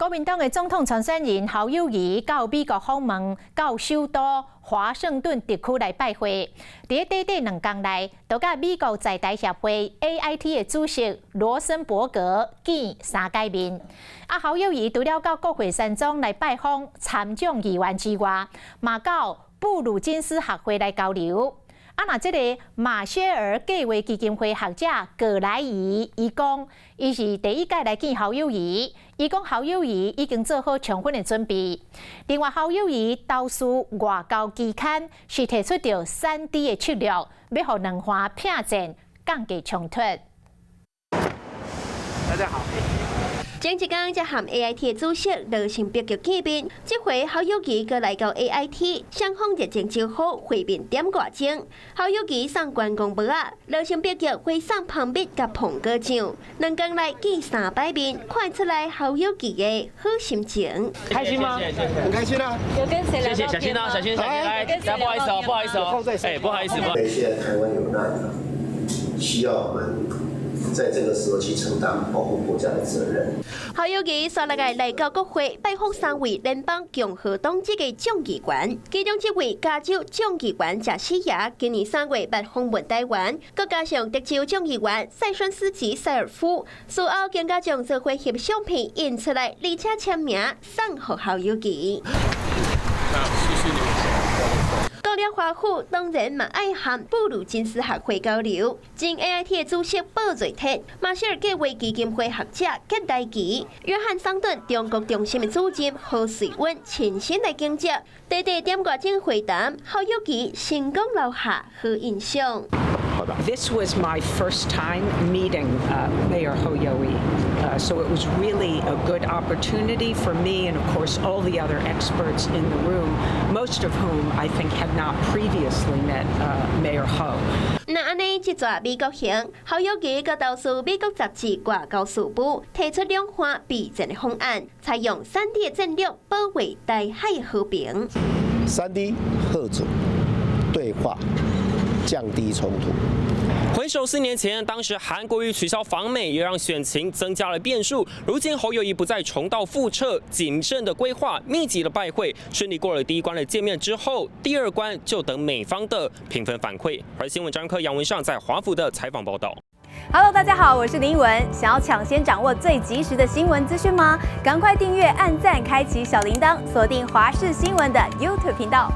国民党的总统参选人侯友宜到美国访问，到首都华盛顿特区来拜会。伫短短2天内，就甲美国在台协会 AIT 的主席罗森伯格见3界面。侯友宜除了到国会山庄来拜访参众议员之外，嘛到布鲁金斯学会来交流。那这个马歇尔计划基金会学者葛莱仪，伊讲，伊是第一届来见侯友宜。伊讲侯友宜已经做好充分的准备。另外，侯友宜投诉外交期间是提出着3D 的策略，要互两方拼战，降低冲突。大家好。前一天才和 AIT 的主席罗森伯格见面，这回侯友宜阁来到 AIT， 双方热情招呼，会面点外钟。侯友宜送关公帽啊，罗森伯格会送旁边甲捧果酱。2天来见3摆面，看出来侯友宜的好心情。开心吗？很开心啊！有跟谁聊谢谢小心啊，小心，来，不好意思哦，不好意思哦，不好意思。现在台湾有难，需要我们在这个时候去承担保护国家的责任。侯友宜昨日来到国会拜访3位联邦共和党籍的众议员，其中1位加州众议员贾西亚今年3月8访问台湾，佮加上德州众议员塞栓斯基塞尔夫，随后更加将这回合相片印出来，而且签名送给侯友宜。到了华府，当然嘛爱和布鲁金斯学会交流。前 AIT 的主席鲍瑞特、马歇尔计划基金会学者吉代基、约翰桑顿中国中心的主任何瑞温亲身来讲解，短短点外钟会谈，侯友宜成功留下好印象。This was my first time meeting Mayor Hoyoe, so it was really a good opportunity for me and, of course, all the other experts in the room, most of whom I think had not previously met Mayor Ho. 那安尼这座美国行，侯友宜佮投诉美国杂志外交事部提出两方避战的方案，采用3D 的战略保卫台海的和平。3D 贺主对话。降低冲突。回首4年前，当时韩国瑜取消访美，也让选情增加了变数。如今侯友宜不再重蹈覆辙，谨慎的规划，密集的拜会，顺利过了第1关的见面之后，第2关就等美方的评分反馈。而新闻专科杨文尚在华府的采访报道。Hello， 大家好，我是林依文。想要抢先掌握最及时的新闻资讯吗？赶快订阅、按赞、开启小铃铛，锁定华视新闻的 YouTube 频道。